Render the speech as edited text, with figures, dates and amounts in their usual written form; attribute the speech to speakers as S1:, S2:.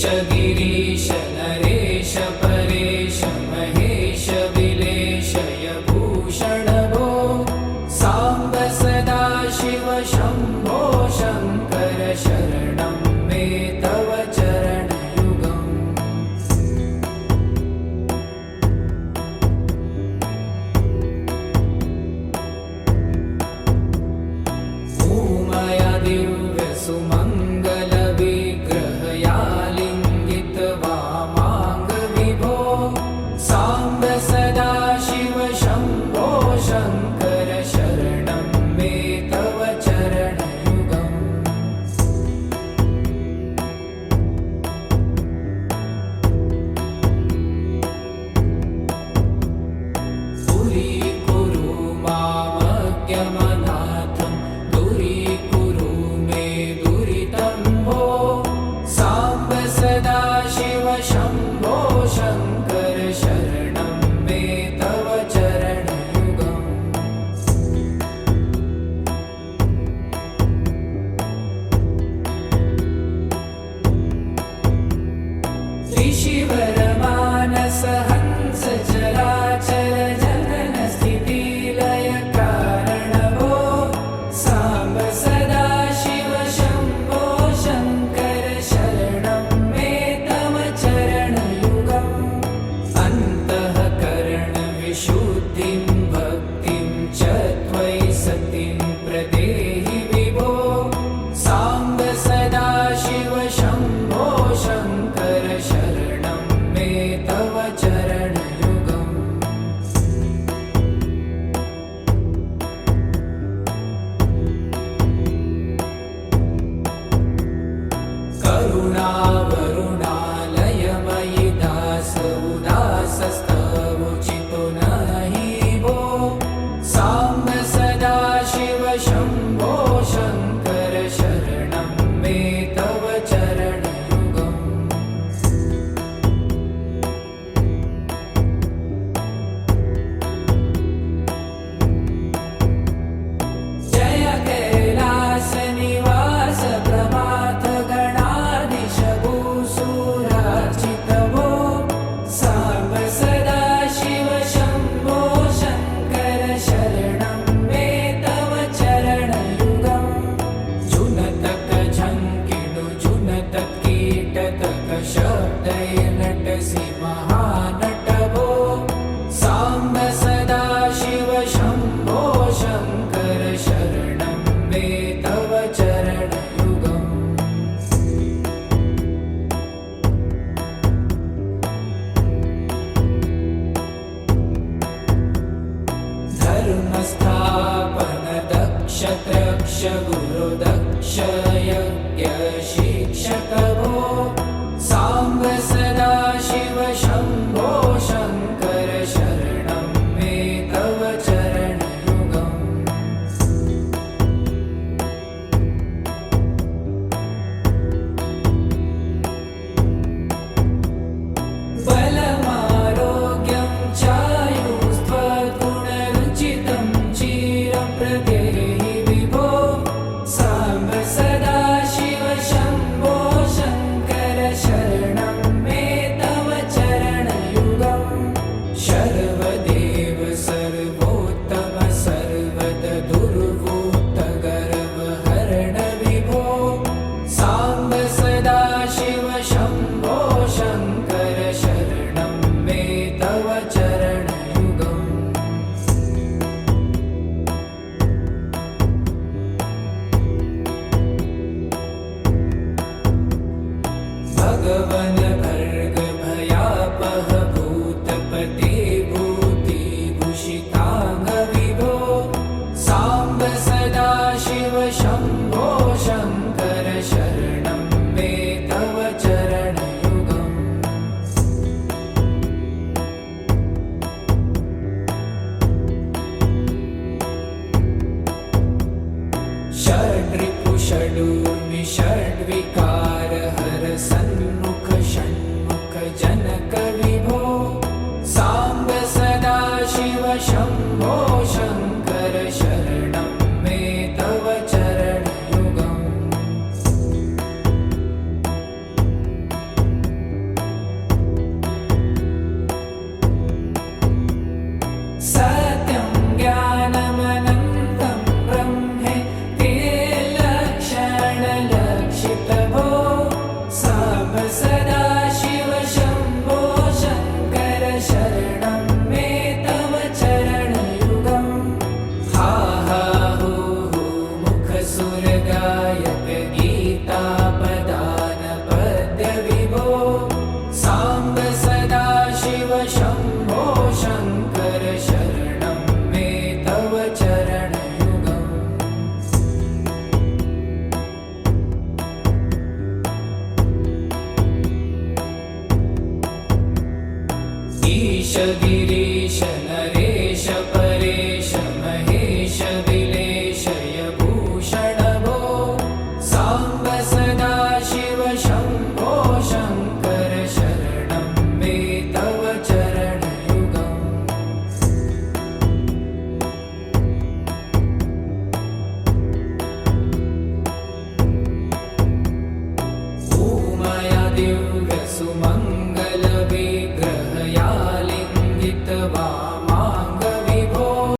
S1: ईश गिरीश नरेश परेश महेश विलेशय भूषण भो साम्ब सदा शिव शम्भो शङ्कर शरणं मे तव चरणयुगम् उमया दिव्य सुमङ्गल विग्रहया लिङ्गित वामाङ्ग विभो साम्ब सदा शिव शम्भो शङ्कर शरणं मे तव चरणयुगम् दूरीकुरु मामज्ञमनाथं दूरीकुरु मे दुरितं भो साम्ब सदा शिव शम्भो शङ्कर शरणं मे तव चरणयुगम् ऋषिवरमानस हंस चराचर जनन स्थिति लय कारण भो साम्ब सदा शिव शम्भो शङ्कर शरणं मे तव चरणयुगम् अन्तःकरण विशुद्धिं भक्तिं च त्वयि सतिं प्रदेहि विभो साम्ब सदा शिव शम्भो शङ्कर शरणं मे तव चरणयुगम् करुणावरुणालयमयि दास उदासस्तवोचितो नहि भो साम्ब सदा शिव शम्भो शङ्कर शरणं मे तव चरणयुगम् जय कैलास निवास प्रभात गणाधीश भूसुरार्चित भो साम्ब सदा शिव शम्भो शङ्कर शरणं मे तव चरणयुगम् जुनतक झङ्किणु जुनतक कीटतक शब्दैर्नटसि महानट भो साम्ब सदा शिव शम्भो शङ्कर शरणं मे तव चरणयुगम् धर्मस्थापन दक्ष त्रक्ष गुरुदक्ष यज्ञ शिक्षक भो साम्ब सदा शिव शम्भो शङ्कर शरणं मे तव चरणयुगम् बलमारोग्यं चायुस्त्वगुणरुचितं चिरं प्रदेहि विभो साम्ब सदा शिव शम्भो शङ्कर शरणं मे तव चरणयुगम् शर्वदेव सर्वोत्तम सर्वद दुर्वूत गर्वहरण विभो साम्ब सदा शिव शम्भो शङ्कर शरणं मे तव चरणयुगम् भगवन् भर्ग भयापह भूतपते भूतिभूषिताङ्ग विभो साम्ब सदा शिव शम्भो शङ्कर शरणं मे तव चरणयुगम् षड्रिपु षडूर्मि षड्विकार हर सन्मुख षण्मुख जनक विभो साम्ब सदा शिव शम्भो शङ्कर शरणं मे तव चरणयुगम् सर्वमङ्गलमङ्गल्ये